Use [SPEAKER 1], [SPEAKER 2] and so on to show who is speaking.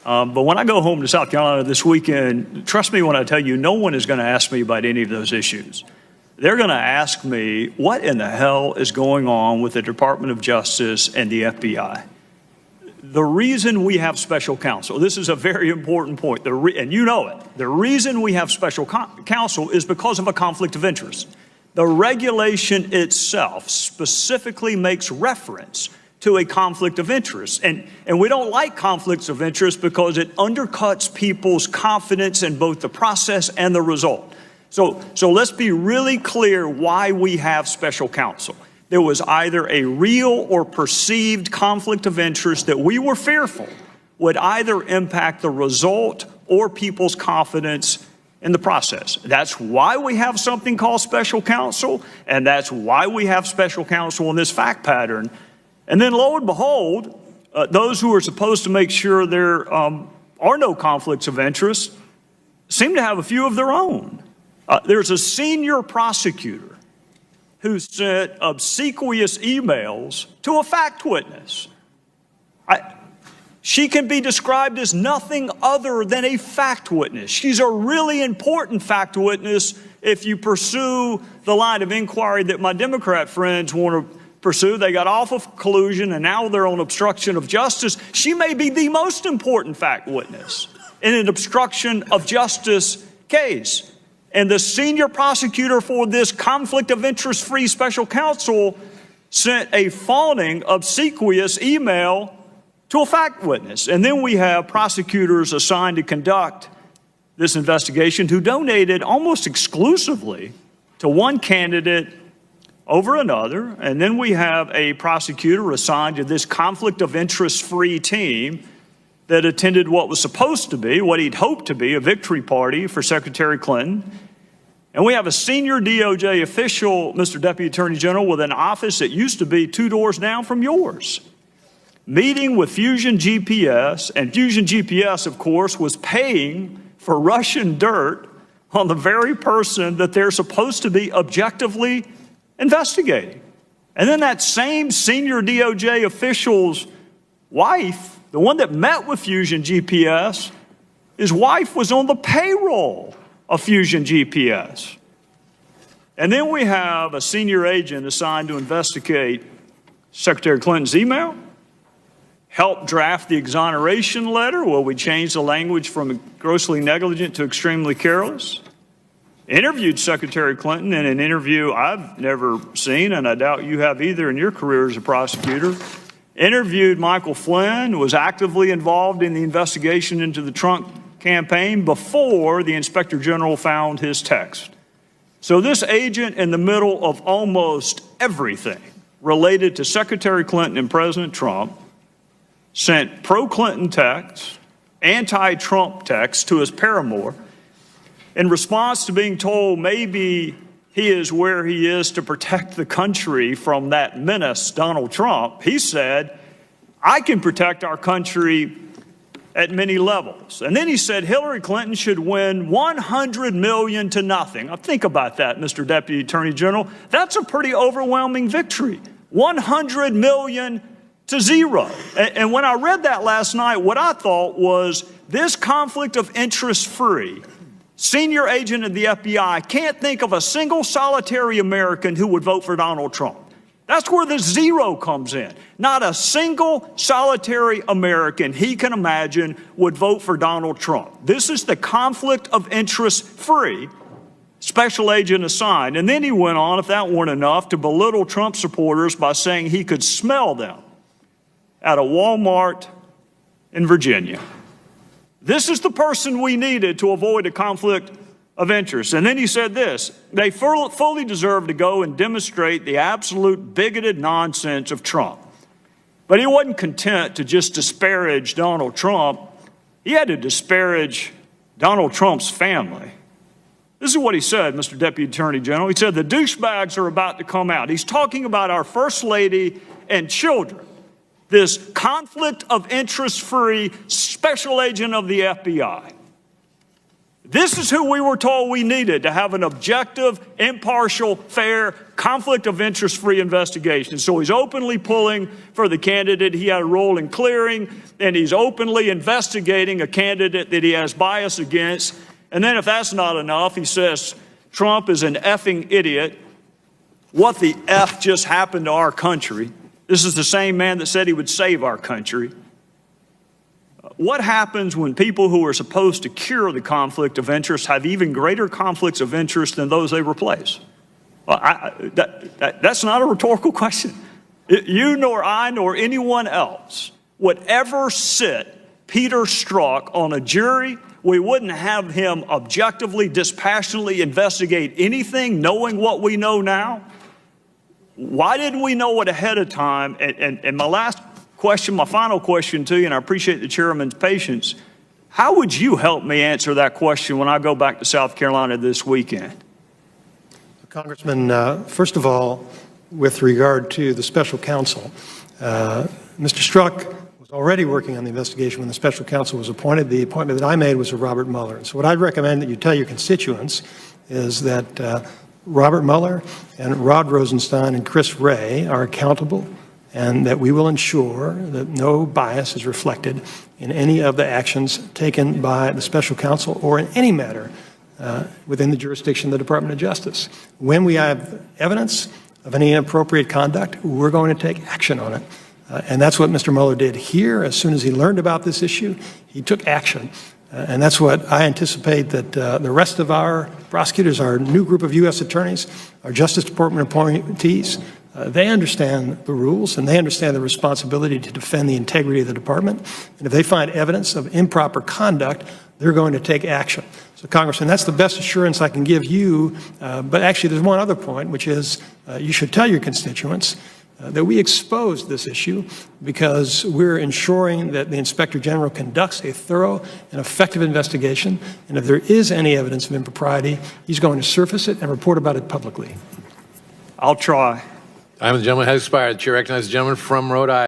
[SPEAKER 1] But when I go home to South Carolina this weekend, trust me when I tell you, no one is going to ask me about any of those issues. They're going to ask me, what in the hell is going on with the Department of Justice and the FBI? The reason we have special counsel, this is a very important point, and you know it, the reason we have special counsel is because of a conflict of interest. The regulation itself specifically makes reference to a conflict of interest. And we don't like conflicts of interest because it undercuts people's confidence in both the process and the result. So let's be really clear why we have special counsel. There was either a real or perceived conflict of interest that we were fearful would either impact the result or people's confidence in the process. That's why we have something called special counsel, and that's why we have special counsel in this fact pattern. And then lo and behold, those who are supposed to make sure there are no conflicts of interest seem to have a few of their own. There's a senior prosecutor who sent obsequious emails to a fact witness. She can be described as nothing other than a fact witness. She's a really important fact witness if you pursue the line of inquiry that my Democrat friends want to pursue. They got off of collusion and now they're on obstruction of justice. She may be the most important fact witness in an obstruction of justice case. And the senior prosecutor for this conflict of interest-free special counsel sent a fawning, obsequious email to a fact witness. And then we have prosecutors assigned to conduct this investigation who donated almost exclusively to one candidate over another. And then we have a prosecutor assigned to this conflict of interest-free team that attended what was supposed to be, what he'd hoped to be, a victory party for Secretary Clinton. And we have a senior DOJ official, Mr. Deputy Attorney General, with an office that used to be 2 doors down from yours, meeting with Fusion GPS. And Fusion GPS, of course, was paying for Russian dirt on the very person that they're supposed to be objectively investigating. And then that same senior DOJ official's wife, the one that met with Fusion GPS, his wife was on the payroll of Fusion GPS. And then we have a senior agent assigned to investigate Secretary Clinton's email, help draft the exoneration letter, where we changed the language from grossly negligent to extremely careless, interviewed Secretary Clinton in an interview I've never seen, and I doubt you have either in your career as a prosecutor, interviewed Michael Flynn, was actively involved in the investigation into the Trump campaign before the Inspector General found his text. So this agent, in the middle of almost everything related to Secretary Clinton and President Trump, sent pro-Clinton texts, anti-Trump texts to his paramour in response to being told maybe he is where he is to protect the country from that menace, Donald Trump. He said, I can protect our country at many levels. And then he said Hillary Clinton should win 100 million to nothing. Now think about that, Mr. Deputy Attorney General. That's a pretty overwhelming victory. 100 million to 0. And when I read that last night, what I thought was this conflict of interest-free senior agent of the FBI can't think of a single solitary American who would vote for Donald Trump. That's where the 0 comes in. Not a single solitary American he can imagine would vote for Donald Trump. This is the conflict of interest-free special agent assigned. And then he went on, if that weren't enough, to belittle Trump supporters by saying he could smell them at a Walmart in Virginia. This is the person we needed to avoid a conflict of interest. And then he said this, they fully deserve to go and demonstrate the absolute bigoted nonsense of Trump. But he wasn't content to just disparage Donald Trump. He had to disparage Donald Trump's family. This is what he said, Mr. Deputy Attorney General. He said the douchebags are about to come out. He's talking about our First Lady and children. This conflict of interest-free special agent of the FBI. This is who we were told we needed to have an objective, impartial, fair, conflict of interest-free investigation. So he's openly pulling for the candidate he had a role in clearing, and he's openly investigating a candidate that he has bias against. And then if that's not enough, he says Trump is an effing idiot. What the F just happened to our country? This is the same man that said he would save our country. What happens when people who are supposed to cure the conflict of interest have even greater conflicts of interest than those they replace? Well, that's not a rhetorical question. You nor I nor anyone else would ever sit Peter Strzok on a jury. We wouldn't have him objectively, dispassionately investigate anything knowing what we know now. Why didn't we know it ahead of time? And my last question, my final question to you, and I appreciate the chairman's patience. How would you help me answer that question when I go back to South Carolina this weekend?
[SPEAKER 2] Congressman, first of all, with regard to the special counsel, Mr. Strzok was already working on the investigation when the special counsel was appointed. The appointment that I made was of Robert Mueller. So what I'd recommend that you tell your constituents is that Robert Mueller and Rod Rosenstein and Chris Wray are accountable, and that we will ensure that no bias is reflected in any of the actions taken by the special counsel or in any matter within the jurisdiction of the Department of Justice. When we have evidence of any inappropriate conduct, we're going to take action on it. And that's what Mr. Mueller did here. As soon as he learned about this issue, he took action. And that's what I anticipate that the rest of our prosecutors, our new group of U.S. attorneys, our Justice Department appointees, they understand the rules and they understand the responsibility to defend the integrity of the department. And if they find evidence of improper conduct, they're going to take action. So, Congressman, that's the best assurance I can give you. But actually, there's one other point, which is you should tell your constituents that we exposed this issue because we're ensuring that the Inspector General conducts a thorough and effective investigation. And if there is any evidence of impropriety, he's going to surface it and report about it publicly.
[SPEAKER 1] I'll try.
[SPEAKER 3] Time of the gentleman has expired. The chair recognizes the gentleman from Rhode Island.